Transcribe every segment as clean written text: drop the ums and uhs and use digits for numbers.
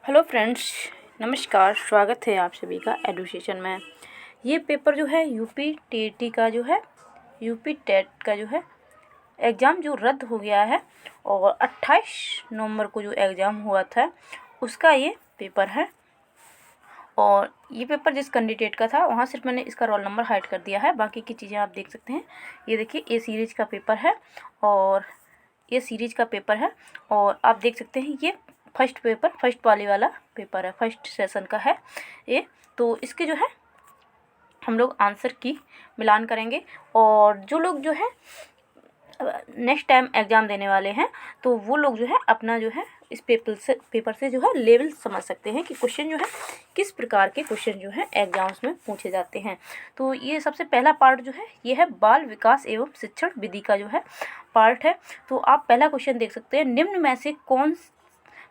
Hello friends, नमस्कार। स्वागत है आप सभी का एडुकेशन में। ये पेपर जो है यूपी टीईटी का जो है यूपी टेट का जो है एग्ज़ाम जो रद्द हो गया है और 28 नवंबर को जो एग्ज़ाम हुआ था उसका ये पेपर है। और ये पेपर जिस कैंडिडेट का था वहाँ सिर्फ मैंने इसका रोल नंबर हाइड कर दिया है, बाकी की चीज़ें आप देख सकते हैं। ये देखिए, ए सीरीज़ का पेपर है और ये सीरीज़ का पेपर है और आप देख सकते हैं ये फर्स्ट वाला पेपर है, फर्स्ट सेशन का है ये। तो इसके जो है हम लोग आंसर की मिलान करेंगे और जो लोग जो है नेक्स्ट टाइम एग्ज़ाम देने वाले हैं तो वो लोग जो है अपना जो है इस पेपर से जो है लेवल समझ सकते हैं कि क्वेश्चन जो है किस प्रकार के क्वेश्चन जो है एग्जाम्स में पूछे जाते हैं। तो ये सबसे पहला पार्ट जो है ये है बाल विकास एवं शिक्षण विधि का जो है पार्ट है। तो आप पहला क्वेश्चन देख सकते हैं, निम्न में से कौन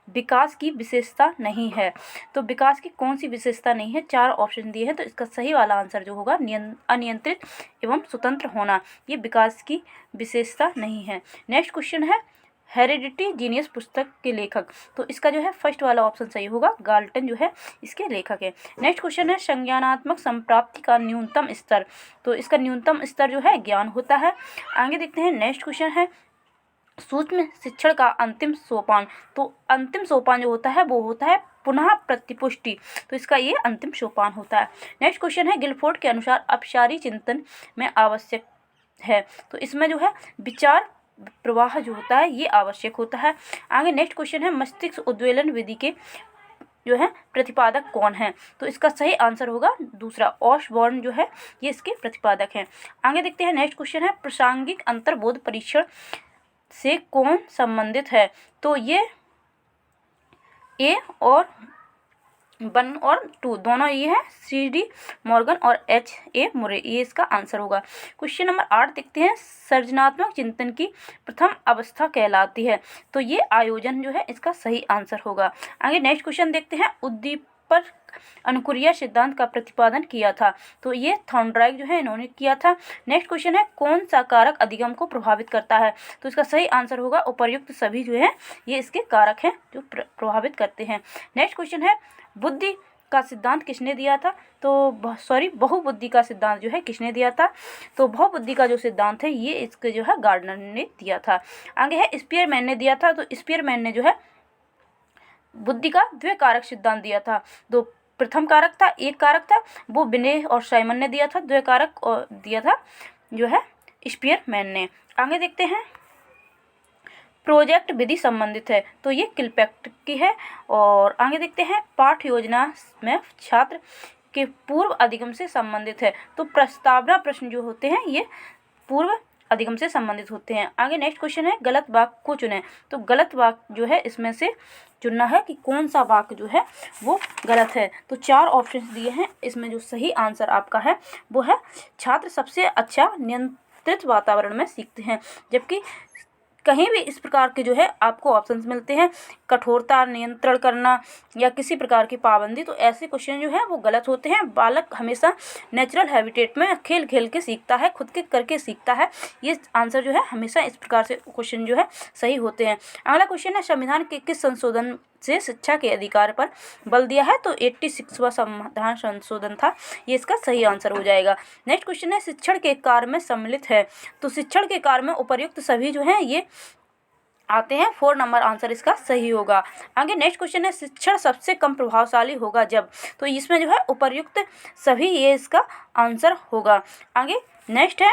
विकास की विशेषता नहीं है। तो विकास की कौन सी विशेषता नहीं है, 4 ऑप्शन दिए हैं। तो इसका सही वाला आंसर जो होगा अनियंत्रित एवं स्वतंत्र होना, ये विकास की विशेषता नहीं है। नेक्स्ट क्वेश्चन है हेरिडिटी जीनियस पुस्तक के लेखक। तो इसका जो है फर्स्ट वाला ऑप्शन सही होगा, गाल्टन जो है इसके लेखक है। नेक्स्ट क्वेश्चन है संज्ञानात्मक संप्राप्ति का न्यूनतम स्तर। तो इसका न्यूनतम स्तर जो है ज्ञान होता है। आगे देखते हैं, नेक्स्ट क्वेश्चन है सूक्ष्म शिक्षण का अंतिम सोपान। तो अंतिम सोपान जो होता है वो होता है पुनः प्रतिपुष्टि। तो इसका ये अंतिम सोपान होता है। नेक्स्ट क्वेश्चन है गिलफोर्ड के अनुसार अपसारी चिंतन में आवश्यक है। तो इसमें जो है विचार प्रवाह जो होता है ये आवश्यक होता है। आगे नेक्स्ट क्वेश्चन है मस्तिष्क उद्वेलन विधि के जो है प्रतिपादक कौन है। तो इसका सही आंसर होगा दूसरा, ऑसबॉर्न जो है ये इसके प्रतिपादक हैं। आगे देखते हैं, नेक्स्ट क्वेश्चन है प्रासंगिक अंतर्बोध परीक्षण से कौन संबंधित है। तो ये ए और 1 और 2 दोनों ये है, CD मॉर्गन और HA मुरे, ये इसका आंसर होगा। क्वेश्चन नंबर 8 देखते हैं, सृजनात्मक चिंतन की प्रथम अवस्था कहलाती है। तो ये आयोजन जो है इसका सही आंसर होगा। आगे नेक्स्ट क्वेश्चन देखते हैं, उद्दीपक अनुक्रिया सिद्धांत का प्रतिपादन किया था। तो ये थॉर्नडाइक जो है इन्होंने किया था। नेक्स्ट क्वेश्चन है कौन सा कारक अधिगम को प्रभावित करता है। तो इसका सही आंसर होगा उपर्युक्त सभी जो है ये इसके कारक हैं जो प्रभावित करते हैं। नेक्स्ट क्वेश्चन है बुद्धि का सिद्धांत किसने दिया था। तो बहुबुद्धि का सिद्धांत जो है किसने दिया था। तो बहुबुद्धि का जो सिद्धांत है ये इसके जो है गार्डनर ने दिया था। आगे है स्पीयरमैन ने दिया था। तो स्पीयरमैन ने जो है बुद्धि का द्वैकारक सिद्धांत दिया था। तो प्रथम कारक था, एक कारक था, वो बिने और साइमन ने दिया था। द्वैकारक दिया था जो है स्पीयरमैन ने। आगे देखते हैं, प्रोजेक्ट विधि संबंधित है। तो ये किलपैक्ट की है। और आगे देखते हैं, पाठ्य योजना में छात्र के पूर्व अधिगम से संबंधित है। तो प्रस्तावना प्रश्न जो होते हैं ये पूर्व अधिगम से संबंधित होते हैं। आगे नेक्स्ट क्वेश्चन है गलत वाक्य को चुनें। तो गलत वाक्य जो है इसमें से चुनना है कि कौन सा वाक्य जो है वो गलत है। तो 4 ऑप्शन दिए हैं, इसमें जो सही आंसर आपका है वो है छात्र सबसे अच्छा नियंत्रित वातावरण में सीखते हैं। जबकि कहीं भी इस प्रकार के जो है आपको ऑप्शंस मिलते हैं कठोरता, नियंत्रण करना या किसी प्रकार की पाबंदी, तो ऐसे क्वेश्चन जो है वो गलत होते हैं। बालक हमेशा नेचुरल हैबिटेट में खेल खेल के सीखता है, खुद के करके सीखता है। ये आंसर जो है हमेशा इस प्रकार से क्वेश्चन जो है सही होते हैं। अगला क्वेश्चन है संविधान के किस संशोधन से शिक्षा के अधिकार पर बल दिया है। तो 86वां संविधान संशोधन था, ये इसका सही आंसर हो जाएगा। नेक्स्ट क्वेश्चन है शिक्षण के कार्य में सम्मिलित है। तो शिक्षण के कार्य में उपर्युक्त सभी जो हैं ये आते हैं, 4 नंबर आंसर इसका सही होगा। आगे नेक्स्ट क्वेश्चन है शिक्षण सबसे कम प्रभावशाली होगा जब। तो इसमें जो है उपर्युक्त सभी ये इसका आंसर होगा। आगे नेक्स्ट है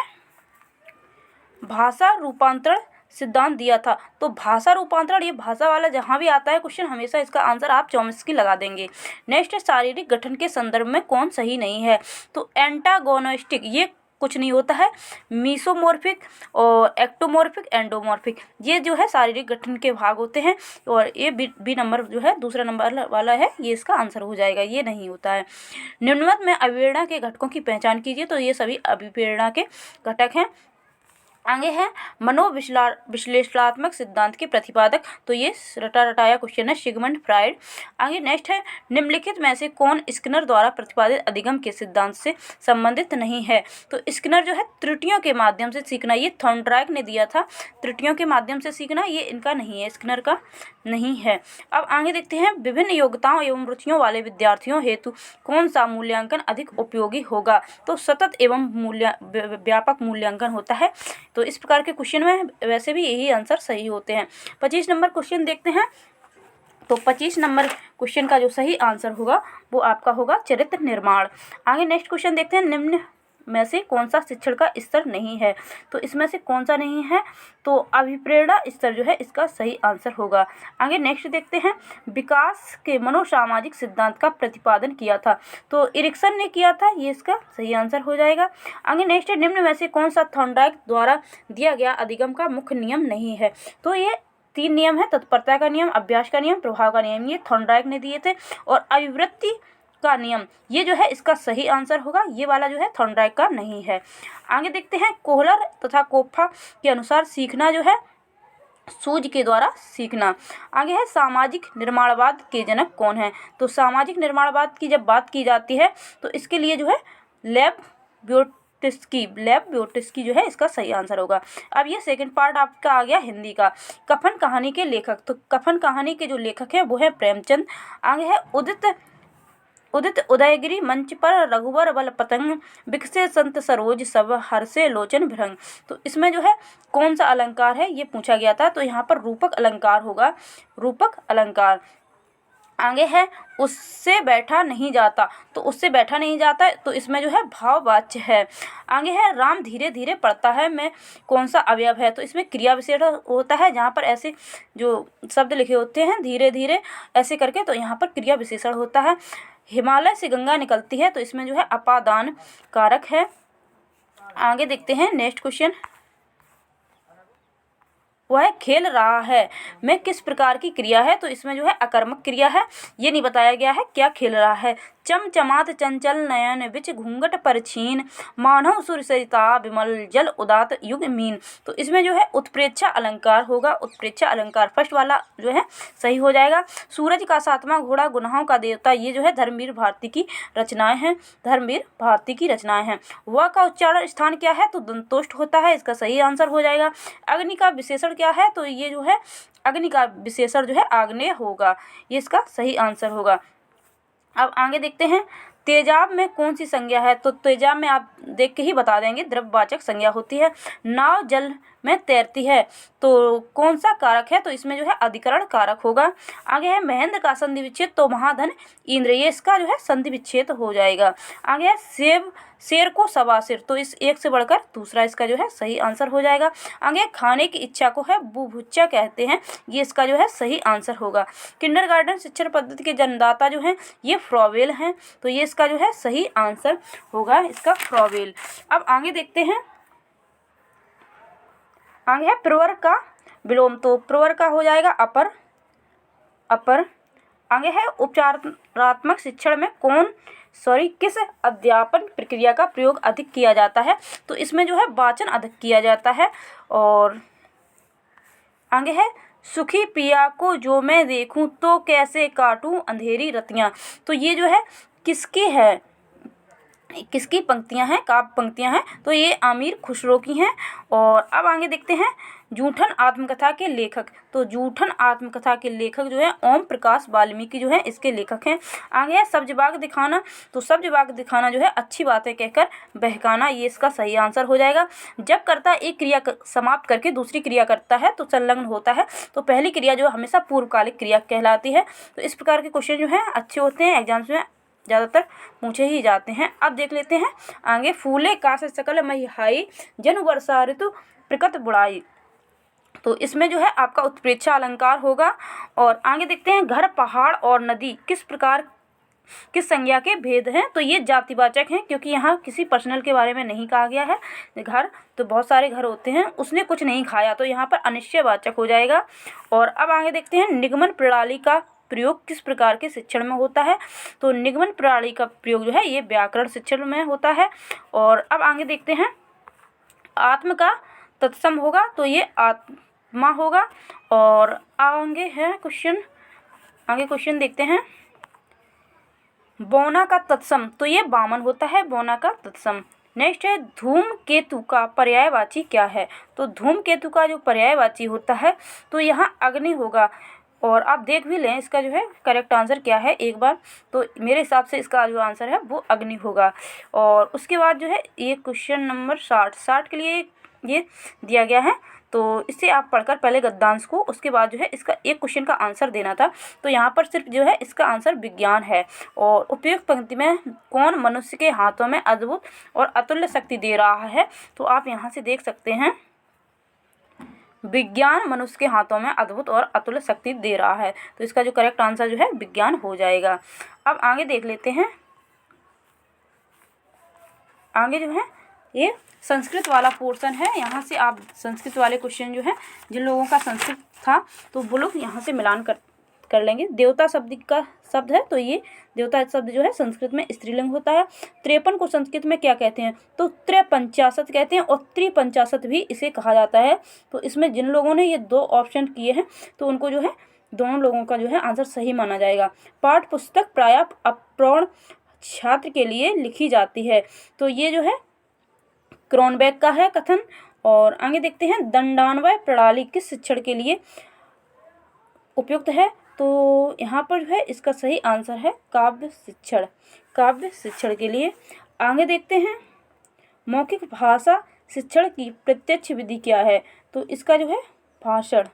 भाषा रूपांतरण सिद्धांत दिया था। तो भाषा रूपांतरण, ये भाषा वाला जहाँ भी आता है क्वेश्चन हमेशा इसका आंसर आप चॉम्स्की लगा देंगे। नेक्स्ट है शारीरिक गठन के संदर्भ में कौन सही नहीं है। तो एंटागोनिस्टिक ये कुछ नहीं होता है, मीसोमॉर्फिक और एक्टोमॉर्फिक, एंडोमॉर्फिक, ये जो है शारीरिक गठन के भाग होते हैं। और ये बी नंबर जो है दूसरा नंबर वाला है, ये इसका आंसर हो जाएगा, ये नहीं होता है। निम्नलिखित में अभिप्रेरणा के घटकों की पहचान कीजिए। तो ये सभी अभिप्रेरणा के घटक हैं। आगे है विश्लेषणात्मक सिद्धांत के प्रतिपादक, तो ये रटा रटाया क्वेश्चन है, सिगमंड फ्राइड। आगे नेक्स्ट है, निम्नलिखित में से कौन स्किनर द्वारा प्रतिपादित अधिगम के सिद्धांत से संबंधित नहीं है। तो स्किनर जो है त्रुटियों के माध्यम से सीखना, ये थॉर्नडाइक ने दिया था, त्रुटियों के माध्यम से सीखना, ये इनका नहीं है, स्किनर का नहीं है। अब आगे देखते हैं, विभिन्न योग्यताओं एवं रुचियों वाले विद्यार्थियों हेतु कौन सा मूल्यांकन अधिक उपयोगी होगा। तो सतत एवं व्यापक मूल्यांकन होता है। तो इस प्रकार के क्वेश्चन में वैसे भी यही आंसर सही होते हैं। 25 नंबर क्वेश्चन देखते हैं। तो 25 नंबर क्वेश्चन का जो सही आंसर होगा वो आपका होगा चरित्र निर्माण। आगे नेक्स्ट क्वेश्चन देखते हैं, निम्न में से कौन सा शिक्षण का स्तर नहीं है। तो इसमें से कौन सा नहीं है, तो अभिप्रेरणा स्तर जो है इसका सही आंसर होगा। आगे नेक्स्ट देखते हैं, विकास के मनोसामाजिक सिद्धांत का प्रतिपादन किया था। तो इरिक्सन ने किया था, ये इसका सही आंसर हो जाएगा। आगे नेक्स्ट, निम्न में से कौन सा थॉर्नडाइक द्वारा दिया गया अधिगम का मुख्य नियम नहीं है। तो ये 3 नियम है, तत्परता का नियम, अभ्यास का नियम, प्रभाव का नियम, ये थॉर्नडाइक ने दिए थे। और अभिवृत्ति का नियम, ये जो है इसका सही आंसर होगा, ये वाला जो है थॉर्नडाइक का नहीं है। आगे देखते हैं, कोहलर तथा कोप्फा के अनुसार सीखना जो है सूझ के द्वारा सीखना। आगे है, सामाजिक निर्माणवाद के जनक कौन है। तो सामाजिक निर्माणवाद की जब बात की जाती है तो इसके लिए जो है लेव ब्योट्स्की जो है इसका सही आंसर होगा। अब ये सेकंड पार्ट आपका आ गया हिंदी का। कफन कहानी के लेखक, तो कफन कहानी के जो लेखक हैं वो है प्रेमचंद। आगे है, उदित उदयगिरी मंच पर रघुवर बल पतंग, बिकसे संत सरोज सब हर्षे लोचन भृंग। तो इसमें जो है कौन सा अलंकार है ये पूछा गया था, तो यहाँ पर रूपक अलंकार होगा, रूपक अलंकार। आगे है, उससे बैठा नहीं जाता, तो उससे बैठा नहीं जाता, तो इसमें जो है भाववाच्य है। आगे है, राम धीरे धीरे पढ़ता है में कौन सा अवयव है। तो इसमें क्रिया विशेषण होता है, जहाँ पर ऐसे जो शब्द लिखे होते हैं धीरे धीरे ऐसे करके, तो यहाँ पर क्रिया विशेषण होता है। हिमालय से गंगा निकलती है, तो इसमें जो है अपादान कारक है। आगे देखते हैं नेक्स्ट क्वेश्चन, वह खेल रहा है में किस प्रकार की क्रिया है। तो इसमें जो है अकर्मक क्रिया है, ये नहीं बताया गया है क्या खेल रहा है। चमचमात चंचल नयन बिच घूंघट पर छीन, मानव सुर सरिता विमल जल उदात युग मीन। तो इसमें जो है उत्प्रेक्षा अलंकार होगा, उत्प्रेक्षा अलंकार फर्स्ट वाला जो है सही हो जाएगा। सूरज का 7वां घोड़ा, गुनाहों का देवता, ये जो है धर्मवीर भारती की रचनाएं हैं, धर्मवीर भारती की रचनाएं हैं। वह का उच्चारण स्थान क्या है, तो दंतोष्ठ होता है, इसका सही आंसर हो जाएगा। अग्नि का विशेषण क्या है, तो ये जो है अग्नि का विशेषण जो है आग्नेय होगा, ये इसका सही आंसर होगा। अब आगे देखते हैं, तेजाब में कौन सी संज्ञा है। तो तेजाब में आप देख के ही बता देंगे, द्रव्यवाचक संज्ञा होती है। नाव जल में तैरती है, तो कौन सा कारक है, तो इसमें जो है अधिकरण कारक होगा। आगे है, महेंद्र का संधि विच्छेद, तो महाधन इंद्र, ये इसका जो है संधि विच्छेद हो जाएगा। आगे है, शेर को सवासिर, तो इस एक से बढ़कर दूसरा इसका जो है सही आंसर हो जाएगा। आगे खाने की इच्छा को है बुभुक्षा कहते हैं, ये इसका जो है सही आंसर होगा। किंडरगार्टन शिक्षण पद्धति के जन्मदाता जो हैं ये फ्रॉवेल हैं, तो ये इसका जो है सही आंसर होगा, इसका फ्रॉवेल। अब आगे देखते हैं, आगे है प्रवर का विलोम, तो प्रवर का हो जाएगा अपर। आगे है, उपचारात्मक शिक्षण में किस अध्यापन प्रक्रिया का प्रयोग अधिक किया जाता है। तो इसमें जो है वाचन अधिक किया जाता है। और आगे है, सुखी पिया को जो मैं देखूं तो कैसे काटूं अंधेरी रतियां। तो ये जो है किसकी पंक्तियां हैं, काव्य पंक्तियां हैं, तो ये आमिर खुसरो की हैं। और अब आगे देखते हैं, जूठन आत्मकथा के लेखक, तो जूठन आत्मकथा के लेखक जो है ओम प्रकाश वाल्मीकि जो है इसके लेखक हैं। आगे है, सब्जबाग दिखाना, तो सब्जबाग दिखाना जो है अच्छी बातें कहकर बहकाना, ये इसका सही आंसर हो जाएगा। जब कर्ता एक क्रिया समाप्त करके दूसरी क्रिया करता है तो संलग्न होता है, तो पहली क्रिया जो हमेशा पूर्वकालिक क्रिया कहलाती है। तो इस प्रकार के क्वेश्चन जो है अच्छे होते हैं, एग्जाम्स में ज़्यादातर पूछे ही जाते हैं। अब देख लेते हैं आगे, फूले काश सकल महिहाई, जनु वर्षा ऋतु प्रकट बुढ़ाई। तो इसमें जो है आपका उत्प्रेक्षा अलंकार होगा। और आगे देखते हैं, घर पहाड़ और नदी किस संज्ञा के भेद हैं। तो ये जातिवाचक हैं, क्योंकि यहाँ किसी पर्सनल के बारे में नहीं कहा गया है। घर तो बहुत सारे घर होते हैं, उसने कुछ नहीं खाया, तो यहाँ पर अनिश्चयवाचक हो जाएगा। और अब आगे देखते हैं, निगमन प्रणाली का प्रयोग किस प्रकार के शिक्षण में होता है। तो निगमन प्रणाली का प्रयोग जो है ये व्याकरण शिक्षण में होता है। और अब आगे देखते हैं, आत्म का तत्सम होगा तो ये आत्मा होगा। और आगे है क्वेश्चन, आगे क्वेश्चन देखते हैं। बौना का तत्सम तो ये वामन होता है, बौना का तत्सम। नेक्स्ट है धूमकेतु का पर्यायवाची क्या है? तो धूमकेतु का जो पर्यायवाची होता है तो यहाँ अग्नि होगा। और आप देख भी लें इसका जो है करेक्ट आंसर क्या है एक बार, तो मेरे हिसाब से इसका जो आंसर है वो अग्नि होगा। और उसके बाद जो है ये क्वेश्चन नंबर 60 के लिए ये दिया गया है, तो इसे आप पढ़कर पहले गद्यांश को, उसके बाद जो है इसका एक क्वेश्चन का आंसर देना था। तो यहाँ पर सिर्फ जो है इसका आंसर विज्ञान है। और उपयुक्त पंक्ति में कौन मनुष्य के हाथों में अद्भुत और अतुल्य शक्ति दे रहा है? तो आप यहाँ से देख सकते हैं विज्ञान मनुष्य के हाथों में अद्भुत और अतुल्य शक्ति दे रहा है। तो इसका जो करेक्ट आंसर जो है विज्ञान हो जाएगा। अब आगे देख लेते हैं। आगे जो है ये संस्कृत वाला पोर्शन है। यहाँ से आप संस्कृत वाले क्वेश्चन जो है, जिन लोगों का संस्कृत था तो वो लोग यहाँ से मिलान कर लेंगे। देवता शब्द का शब्द है, तो ये देवता शब्द जो है संस्कृत में स्त्रीलिंग होता है। 53 को संस्कृत में क्या कहते हैं? तो त्रिपंचाशत कहते हैं, और त्रिपंचाशत भी इसे कहा जाता है। तो इसमें जिन लोगों ने ये 2 ऑप्शन किए हैं तो उनको जो है दोनों लोगों का जो है आंसर सही माना जाएगा। पाठ्य पुस्तक प्रायः अप्रौढ़ छात्र के लिए लिखी जाती है, तो ये जो है क्रॉनबेक का है कथन। और आगे देखते हैं दंडान्वय प्रणाली किस शिक्षण के लिए उपयुक्त है? तो यहाँ पर जो है इसका सही आंसर है काव्य शिक्षण, काव्य शिक्षण के लिए। आगे देखते हैं मौखिक भाषा शिक्षण की प्रत्यक्ष विधि क्या है? तो इसका जो है भाषण,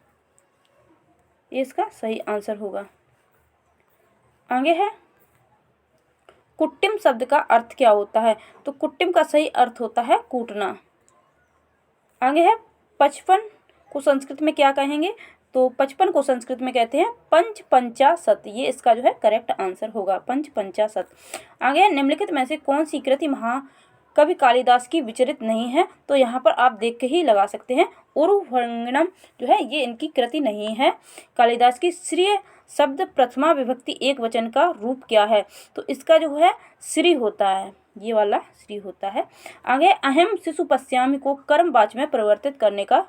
ये इसका सही आंसर होगा। आगे है कुट्टिम शब्द का अर्थ क्या होता है? तो कुट्टिम का सही अर्थ होता है कूटना। आगे है 55 को संस्कृत में क्या कहेंगे? तो 55 को संस्कृत में कहते हैं पंचपंचाशत, ये इसका जो है करेक्ट आंसर होगा पंचपंचाशत। आगे है निम्नलिखित में से कौन सी कृति महाकवि कालिदास की विचरित नहीं है? तो यहाँ पर आप देख के ही लगा सकते हैं उरुभंगनम जो है ये इनकी कृति नहीं है। कालिदास की श्रीय शब्द प्रथमा विभक्ति एक वचन का रूप क्या है? तो इसका जो है श्री होता है, ये वाला श्री होता है। आगे अहम शिशु पश्यामि को कर्मवाच्य में परिवर्तित करने का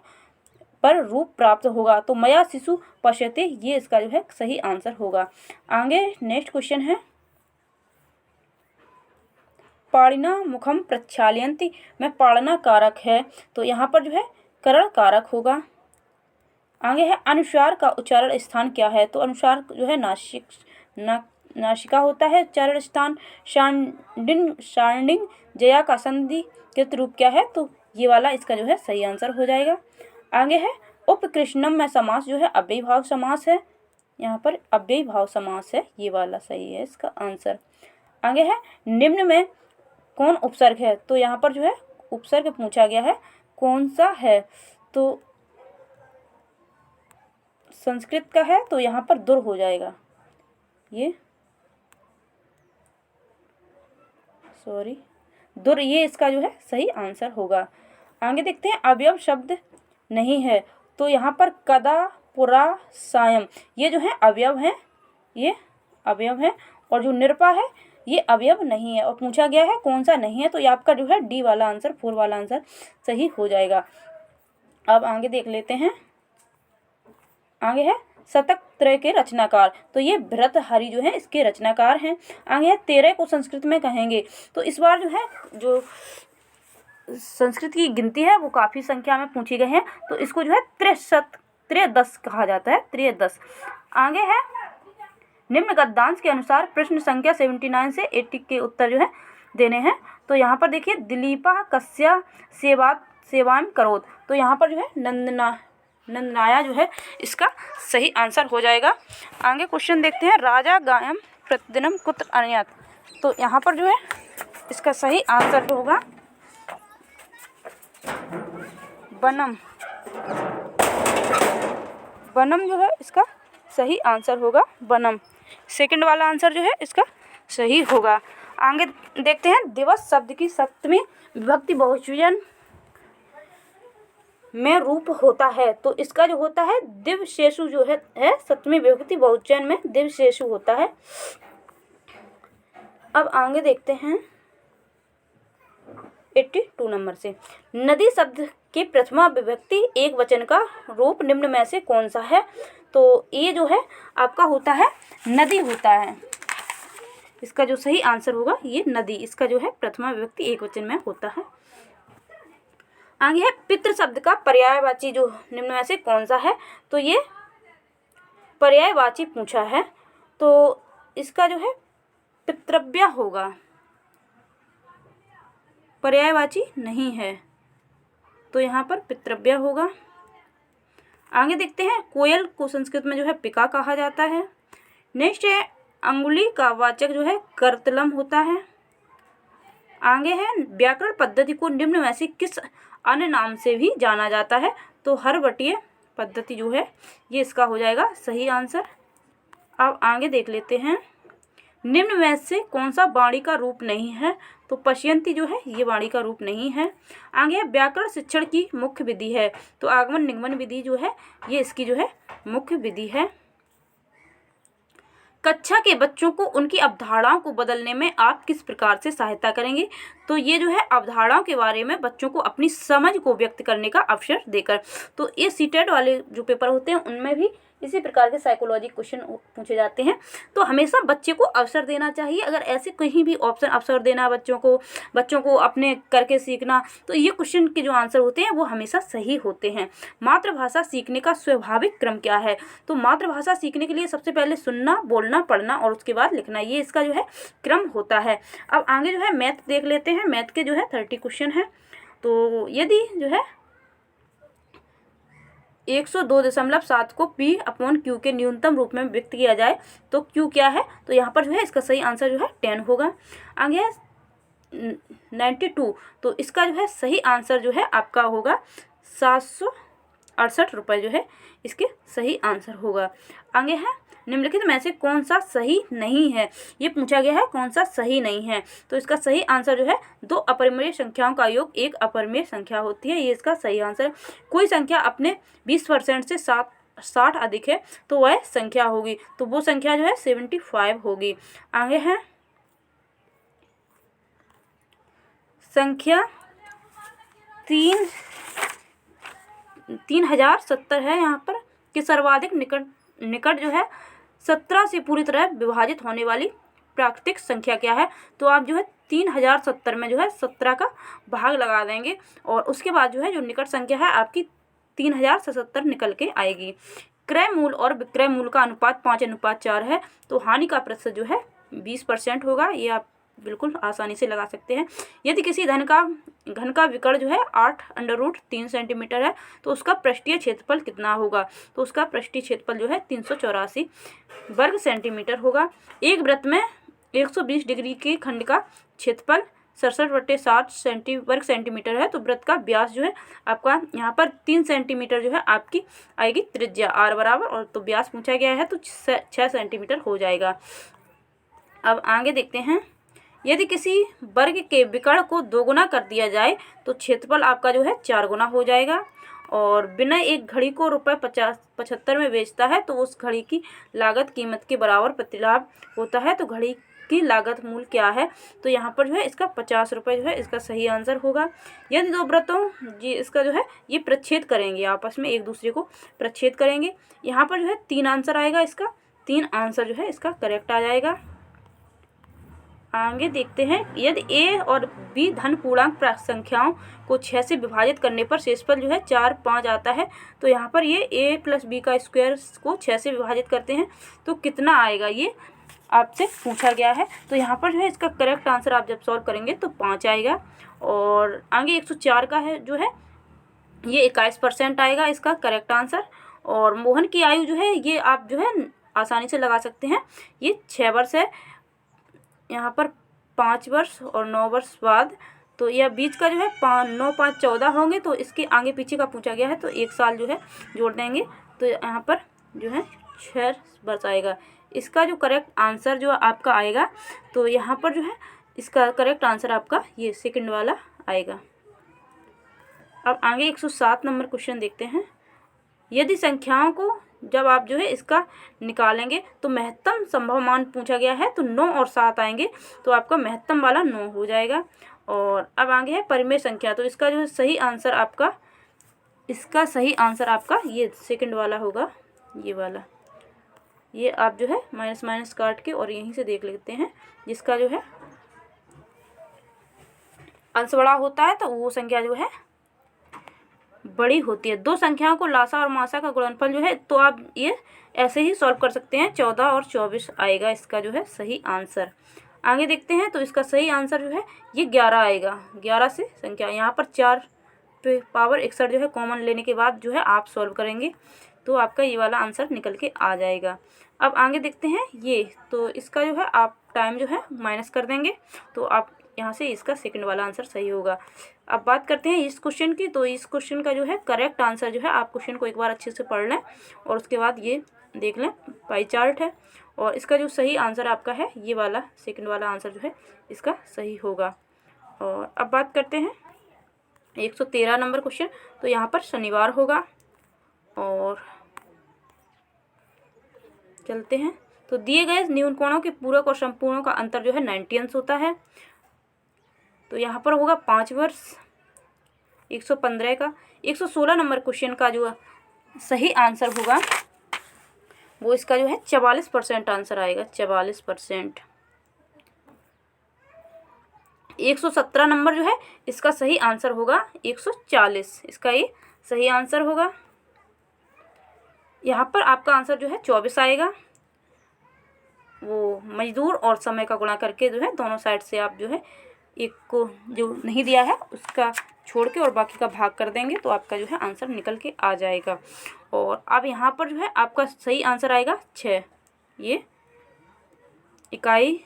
पर रूप प्राप्त होगा, तो मया शिशु पश्यते, ये इसका जो है सही आंसर होगा। आगे नेक्स्ट क्वेश्चन है पाणिना मुखम प्रक्षालयन्ति में पाड़ना कारक है, तो यहाँ पर जो है करण कारक होगा। आगे है अनुस्वार का उच्चारण स्थान क्या है? तो अनुस्वार जो है नासिका होता है उच्चारण स्थान। शांडिंग जया का संधि कृत रूप क्या है? तो ये वाला इसका जो है सही आंसर हो जाएगा। आगे है उपकृष्णम में समास जो है अव्ययी भाव समास है, यहाँ पर अव्ययी भाव समास है, ये वाला सही है इसका आंसर। आगे है निम्न में कौन उपसर्ग है? तो यहाँ पर जो है उपसर्ग पूछा गया है कौन सा है? तो संस्कृत का है, तो यहाँ पर दुर हो जाएगा, ये दुर, ये इसका जो है सही आंसर होगा। आगे देखते हैं अवयव शब्द नहीं है, तो यहाँ पर कदा पुरा सायम ये जो है अवयव है, ये अवयव है। और जो निरपा है ये अवयव नहीं है, और पूछा गया है कौन सा नहीं है, तो ये आपका जो है डी वाला आंसर 4 वाला आंसर सही हो जाएगा। अब आगे देख लेते हैं। आगे है शतक त्रय के रचनाकार, तो ये भर्तृहरि जो है इसके रचनाकार हैं। आगे है 13 को संस्कृत में कहेंगे, तो इस बार जो है जो संस्कृत की गिनती है वो काफ़ी संख्या में पूछी गए हैं, तो इसको जो है त्रयोदश कहा जाता है, त्रयोदश। आगे है निम्न गद्यांश के अनुसार प्रश्न संख्या 79 से 80 के उत्तर जो है देने हैं। तो यहाँ पर देखिए दिलीपा कस्या सेवाम करोत, तो यहाँ पर जो है नंदनाया जो है इसका सही आंसर हो जाएगा। आगे क्वेश्चन देखते हैं राजा गायम प्रतिदिनम कुत्र अनयत, तो यहाँ पर जो है इसका सही आंसर होगा बनम, बनम जो है इसका सही आंसर होगा बनम, सेकंड वाला आंसर जो है इसका सही होगा। आगे देखते हैं दिवस शब्द की सप्तमी विभक्ति बहुवचन में रूप होता है, तो इसका जो होता है दिवशेषु जो है सप्तमी विभक्ति बहुवचन में दिवशेषु होता है। अब आगे देखते हैं 82 नंबर से नदी शब्द कि प्रथमा विभक्ति एक वचन का रूप निम्न में से कौन सा है। तो ये जो है आपका होता है नदी होता है। इसका जो सही आंसर होगा ये नदी, इसका जो है प्रथमा विभक्ति एक वचन में होता है। आगे है पितृ शब्द का पर्यायवाची जो निम्न में से कौन सा है। तो ये पर्यायवाची पूछा है, तो इसका जो है पितृव्य होगा, पर्यायवाची नहीं है, तो यहाँ पर पितृव्य होगा। आगे देखते हैं कोयल को संस्कृत में जो है पिका कहा जाता है। नेक्स्ट है अंगुली का वाचक जो है करतलम होता है। आगे है व्याकरण पद्धति को निम्न में से किस अन्य नाम से भी जाना जाता है। तो हरवटीय पद्धति जो है ये इसका हो जाएगा सही आंसर। अब आगे देख लेते हैं निम्न में से कौन सा वाणी का रूप नहीं है। तो पश्यंती जो है ये वाणी का रूप नहीं है। आगे है व्याकरण शिक्षण की मुख्य विधि है। तो आगमन निगमन विधि जो है ये इसकी जो है मुख्य विधि है। कक्षा के बच्चों को उनकी अवधारणाओं को बदलने में आप किस प्रकार से सहायता करेंगे। तो ये जो है अवधारणाओं के बारे में बच्चों को अपनी समझ को व्यक्त करने का अवसर देकर। तो ये सीटेट वाले जो पेपर होते हैं उनमें भी इसी प्रकार के साइकोलॉजी क्वेश्चन पूछे जाते हैं। तो हमेशा बच्चे को अवसर देना चाहिए। अगर ऐसे कहीं भी ऑप्शन अवसर देना बच्चों को अपने करके सीखना, तो ये क्वेश्चन के जो आंसर होते हैं वो हमेशा सही होते हैं। मातृभाषा सीखने का स्वाभाविक क्रम क्या है। तो मातृभाषा सीखने के लिए सबसे पहले सुनना, बोलना, पढ़ना और उसके बाद लिखना, ये इसका जो है क्रम होता है। अब आगे जो है मैथ देख लेते हैं। मैथ के जो है 30 क्वेश्चन है। तो यदि जो है 102.7 को P/Q के न्यूनतम रूप में व्यक्त किया जाए तो Q क्या है। तो यहाँ पर जो है इसका सही आंसर जो है 10 होगा। आगे है 92, तो इसका जो है सही आंसर जो है आपका होगा 768 रुपये जो है इसके सही आंसर होगा। आगे है निम्नलिखित में से कौन सा सही नहीं है। ये पूछा गया है कौन सा सही नहीं है। तो इसका सही आंसर जो है 2 अपरिमेय संख्याओं का योग एक अपरिमेय संख्या होती है, ये इसका सही आंसर। कोई संख्या अपने 20% से 60 अधिक है तो वह संख्या होगी, तो वो संख्या जो है 75 होगी। आगे है संख्या 3070 है यहाँ पर कि सर्वाधिक निकट जो है 17 से पूरी तरह विभाजित होने वाली प्राकृतिक संख्या क्या है। तो आप जो है 3070 में जो है 17 का भाग लगा देंगे और उसके बाद जो है जो निकट संख्या है आपकी 3077 निकल के आएगी। क्रय मूल और विक्रय मूल का अनुपात 5:4 है, तो हानि का प्रतिशत जो है 20% होगा। ये आप बिल्कुल आसानी से लगा सकते हैं। यदि किसी घन का विकर्ण जो है 8√3 सेंटीमीटर है तो उसका पृष्ठीय क्षेत्रफल कितना होगा। तो उसका पृष्ठीय क्षेत्रफल जो है 384 वर्ग सेंटीमीटर होगा। एक वृत्त में 120 डिग्री के खंड का क्षेत्रफल 67/60 वर्ग सेंटीमीटर है, तो वृत्त का व्यास जो है आपका यहाँ पर 3 सेंटीमीटर जो है आपकी आएगी त्रिज्या r बराबर, और तो व्यास पूछा गया है तो 6 सेंटीमीटर हो जाएगा। अब आगे देखते हैं यदि किसी वर्ग के विकर्ण को 2 गुना कर दिया जाए तो क्षेत्रफल आपका जो है 4 गुना हो जाएगा। और विनय एक घड़ी को ₹75 में बेचता है तो उस घड़ी की लागत कीमत के बराबर प्रतिलाभ होता है, तो घड़ी की लागत मूल्य क्या है। तो यहाँ पर जो है इसका 50 रुपये जो है इसका सही आंसर होगा। यदि 2 वृत्तों जी इसका जो है ये प्रच्छेद करेंगे, आपस में एक दूसरे को प्रच्छेद करेंगे, यहाँ पर जो है 3 आंसर आएगा। इसका 3 आंसर जो है इसका करेक्ट आ जाएगा। आगे देखते हैं यदि a और b धन पूर्णांक संख्याओं को 6 से विभाजित करने पर शेषफल जो है 4, 5 आता है, तो यहाँ पर ये a + b का स्क्वायर को 6 से विभाजित करते हैं तो कितना आएगा, ये आपसे पूछा गया है। तो यहाँ पर जो है इसका करेक्ट आंसर आप जब सॉल्व करेंगे तो 5 आएगा। और आगे 104 का है जो है ये 21% आएगा इसका करेक्ट आंसर। और मोहन की आयु जो है ये आप जो है आसानी से लगा सकते हैं, ये 6 वर्ष है, यहाँ पर 5 वर्ष और 9 वर्ष बाद, तो यह बीच का जो है 9, 5, 14 होंगे, तो इसके आगे पीछे का पूछा गया है तो 1 साल जो है जोड़ देंगे तो यहाँ पर जो है 6 वर्ष आएगा। इसका जो करेक्ट आंसर जो आपका आएगा तो यहाँ पर जो है इसका करेक्ट आंसर आपका ये सेकंड वाला आएगा। अब आगे 107 नंबर क्वेश्चन देखते हैं। यदि संख्याओं को जब आप जो है इसका निकालेंगे तो महत्तम संभव मान पूछा गया है तो 9 और 7 आएंगे, तो आपका महत्तम वाला 9 हो जाएगा। और अब आगे है परिमेय संख्या, तो इसका जो है सही आंसर आपका इसका सही आंसर आपका ये सेकंड वाला होगा, ये वाला। ये आप जो है माइनस माइनस काट के और यहीं से देख लेते हैं, जिसका जो है अंश बड़ा होता है तो वो संख्या जो है बड़ी होती है। दो संख्याओं को लासा और मासा का गुणनफल जो है, तो आप ये ऐसे ही सॉल्व कर सकते हैं, 14 और 24 आएगा इसका जो है सही आंसर। आगे देखते हैं, तो इसका सही आंसर जो है ये 11 आएगा। 11 से संख्या यहाँ पर 4 पे पावर 61 जो है कॉमन लेने के बाद जो है आप सॉल्व करेंगे तो आपका ये वाला आंसर निकल के आ जाएगा। अब आगे देखते हैं ये, तो इसका जो है आप टाइम जो है माइनस कर देंगे तो आप यहाँ से इसका सेकंड वाला आंसर सही होगा। अब बात करते हैं इस क्वेश्चन की, तो इस क्वेश्चन का जो है करेक्ट आंसर जो है, आप क्वेश्चन को एक बार अच्छे से पढ़ लें और उसके बाद ये देख लें, पाई चार्ट है और इसका जो सही आंसर आपका है ये वाला सेकंड वाला आंसर जो है इसका सही होगा। और अब बात करते हैं 113 नंबर क्वेश्चन, तो यहाँ पर शनिवार होगा और चलते हैं। तो दिए गए न्यून कोणों के पूरक और संपूर्णों का अंतर जो है 90 अंश होता है, तो यहाँ पर होगा 5 वर्ष 115 का। 116 नंबर क्वेश्चन का जो सही आंसर होगा वो इसका जो है 44% आंसर आएगा, 44%। 117 नंबर जो है इसका सही आंसर होगा 140, इसका ये सही आंसर होगा। यहाँ पर आपका आंसर जो है 24 आएगा। वो मजदूर और समय का गुणा करके जो है दोनों साइड से आप जो है एक को जो नहीं दिया है उसका छोड़ के और बाकी का भाग कर देंगे तो आपका जो है आंसर निकल के आ जाएगा। और अब यहाँ पर जो है आपका सही आंसर आएगा 6। ये इकाई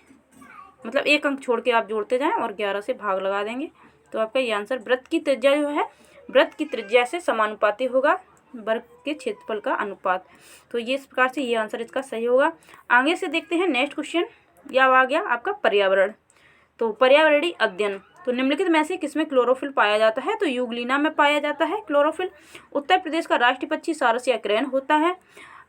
मतलब एक अंक छोड़ के आप जोड़ते जाएं और 11 से भाग लगा देंगे तो आपका ये आंसर वृत्त की त्रिज्या जो है वृत्त की त्रिज्या से समानुपाती होगा वर्ग के क्षेत्रफल का अनुपात। तो ये इस प्रकार से ये आंसर इसका सही होगा। आगे से देखते हैं नेक्स्ट क्वेश्चन, या आ गया आपका पर्यावरण। तो पर्यावरणीय अध्ययन, तो निम्नलिखित में से किसमें क्लोरोफिल पाया जाता है? तो यूग्लिना में पाया जाता है क्लोरोफिल। उत्तर प्रदेश का राष्ट्रीय पक्षी सारस या क्रेन होता है।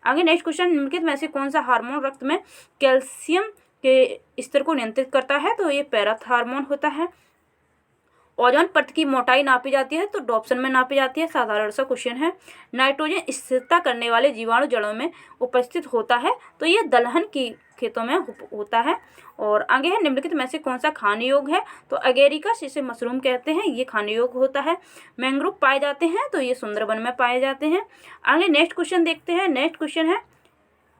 आगे नेक्स्ट क्वेश्चन, निम्नलिखित में से कौन सा हार्मोन रक्त में कैल्शियम के स्तर को नियंत्रित करता है? तो ये पैराथ हार्मोन होता है। ओजोन परत की मोटाई नापी जाती है तो डॉप्सन में नापी जाती है, साधारण सा क्वेश्चन है। नाइट्रोजन स्थिरता करने वाले जीवाणु जड़ों में उपस्थित होता है तो ये दलहन की खेतों में होता है। और आगे है, निम्नलिखित में से कौन सा खाने योग्य है? तो अगेरिका जिसे मशरूम कहते हैं ये खाने योग्य होता है। मैंग्रोव पाए जाते हैं तो ये सुंदरबन में पाए जाते हैं। आगे नेक्स्ट क्वेश्चन देखते हैं। नेक्स्ट क्वेश्चन है,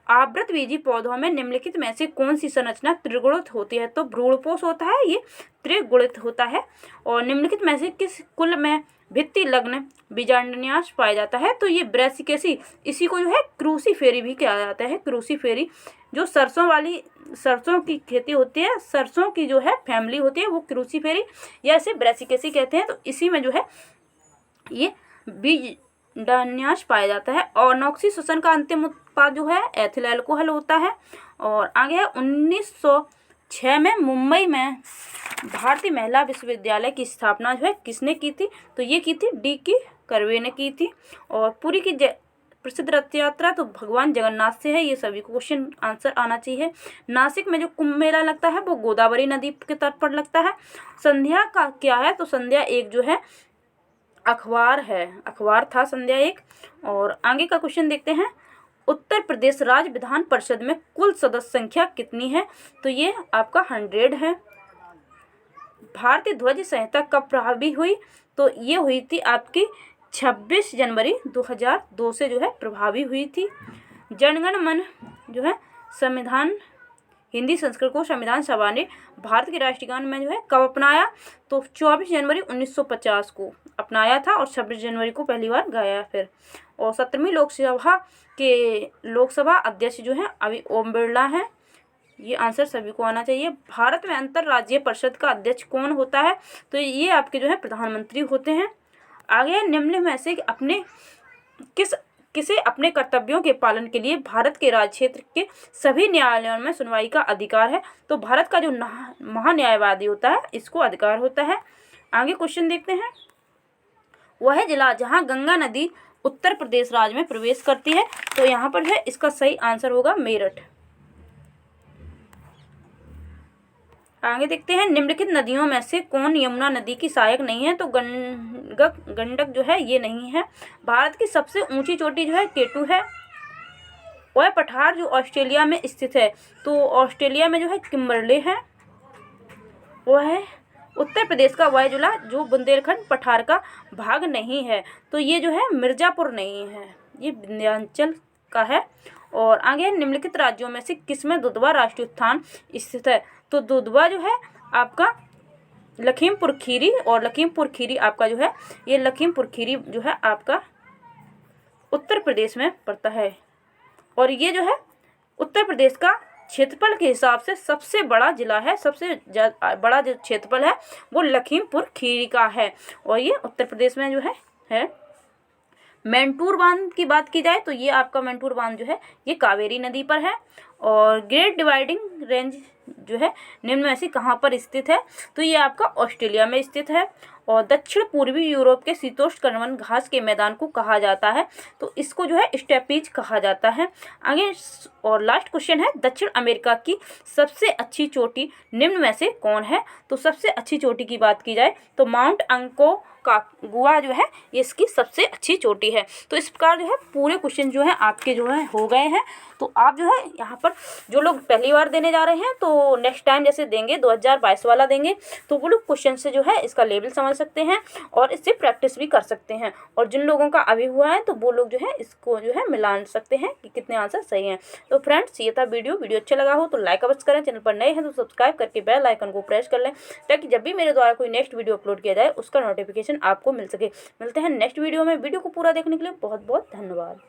आवृतबीजी पौधों में निम्नलिखित में से कौन सी संरचना त्रिगुणित होती है? तो भ्रूणपोष होता है, ये त्रिगुणित होता है। और निम्नलिखित में से किस कुल में भित्ति लग्न बीजांडन्यास पाया जाता है? तो ये ब्रैसिकेसी, इसी को जो है क्रूसीफेरी भी कहा जाता है। क्रूसीफेरी जो सरसों की खेती होती है, सरसों की जो है फैमिली होती है वो क्रूसीफेरी या इसे ब्रैसिकेसी कहते हैं। तो इसी में जो है ये बीज डान्यास पाया जाता है। और नॉक्सी श्वसन का अंतिम उत्पाद जो है एथिल अल्कोहल होता है। और आगे है 1906 में मुंबई में भारतीय महिला विश्वविद्यालय की स्थापना जो है किसने की थी? तो ये की थी D.K. कर्वे ने की थी। और पूरी की प्रसिद्ध रथ यात्रा तो भगवान जगन्नाथ से है, ये सभी को क्वेश्चन आंसर आना चाहिए। नासिक में जो कुंभ मेला लगता है वो गोदावरी नदी के तट पर लगता है। संध्या का क्या है? तो संध्या एक जो है अखबार है, अखबार था संध्या एक। और आगे का क्वेश्चन देखते हैं, उत्तर प्रदेश राज्य विधान परिषद में कुल सदस्य संख्या कितनी है? तो ये आपका 100 है। भारतीय ध्वज संहिता कब प्रभावी हुई? तो ये हुई थी आपकी 26 जनवरी 2002 से जो है प्रभावी हुई थी। जनगण मन जो है संविधान हिंदी संस्कृत को संविधान सभा ने भारत के राष्ट्रीय गान में जो है कब अपनाया? तो 24 जनवरी 1950 को अपनाया था और 26 जनवरी को पहली बार गाया फिर। और 17वीं लोकसभा अध्यक्ष जो है अभी ओम बिरला है। ये आंसर सभी को आना चाहिए। भारत में अंतर्राज्यीय परिषद का अध्यक्ष कौन होता है? तो ये आपके जो है प्रधानमंत्री होते हैं। आगे निम्न में से अपने किसे अपने कर्तव्यों के पालन के लिए भारत के राज्य क्षेत्र के सभी न्यायालयों में सुनवाई का अधिकार है? तो भारत का जो महान्यायवादी होता है इसको अधिकार होता है। आगे क्वेश्चन देखते हैं, वह जिला जहां गंगा नदी उत्तर प्रदेश राज्य में प्रवेश करती है? तो यहाँ पर है इसका सही आंसर होगा मेरठ। आगे देखते हैं, निम्नलिखित नदियों में से कौन यमुना नदी की सहायक नहीं है? तो गंडक जो है ये नहीं है। भारत की सबसे ऊंची चोटी जो है केटू है। वह पठार जो ऑस्ट्रेलिया में स्थित है, तो ऑस्ट्रेलिया में जो है किम्बरले है। वह है उत्तर प्रदेश का वह जिला जो बुंदेलखंड पठार का भाग नहीं है, तो ये जो है मिर्ज़ापुर नहीं है, ये विंध्याचल का है। और आगे निम्नलिखित राज्यों में से किसमें दुधवा राष्ट्रीय उद्यान स्थित है? तो दुधवा जो है आपका लखीमपुर खीरी, और लखीमपुर खीरी आपका जो है, ये लखीमपुर खीरी जो है आपका उत्तर प्रदेश में पड़ता है। और ये जो है उत्तर प्रदेश का क्षेत्रफल के हिसाब से सबसे बड़ा जिला है, सबसे बड़ा जो क्षेत्रफल है वो लखीमपुर खीरी का है, और ये उत्तर प्रदेश में जो है। मैंटूर बांध की बात की जाए तो ये आपका मैंटूर बांध जो है ये कावेरी नदी पर है। और ग्रेट डिवाइडिंग रेंज जो है निम्न में से कहाँ पर स्थित है? तो ये आपका ऑस्ट्रेलिया में स्थित है। और दक्षिण पूर्वी यूरोप के शीतोष्ण घास के मैदान को कहा जाता है, तो इसको जो है स्टेपीज कहा जाता है। आगे और लास्ट क्वेश्चन है, दक्षिण अमेरिका की सबसे अच्छी चोटी निम्न में से कौन है? तो सबसे अच्छी चोटी की बात की जाए तो माउंट अंकोकागुआ जो है ये इसकी सबसे अच्छी चोटी है। तो इस प्रकार जो है पूरे क्वेश्चन जो है आपके जो है हो गए हैं। तो आप जो है यहाँ पर जो लोग पहली बार देने जा रहे हैं तो नेक्स्ट टाइम जैसे देंगे 2022 वाला देंगे तो वो लोग क्वेश्चन से जो है इसका लेवल समझ सकते हैं और इससे प्रैक्टिस भी कर सकते हैं। और जिन लोगों का अभी हुआ है तो वो लोग जो है इसको जो है मिला सकते हैं कि कितने आंसर सही हैं। तो फ्रेंड्स ये था वीडियो अच्छा लगा हो तो लाइक अवश्य करें, चैनल पर नए हैं तो सब्सक्राइब करके बेल आइकन को प्रेस कर लें ताकि जब भी मेरे द्वारा कोई नेक्स्ट वीडियो अपलोड किया जाए उसका नोटिफिकेशन आपको मिल सके। मिलते हैं नेक्स्ट वीडियो में। वीडियो को पूरा देखने के लिए बहुत बहुत धन्यवाद।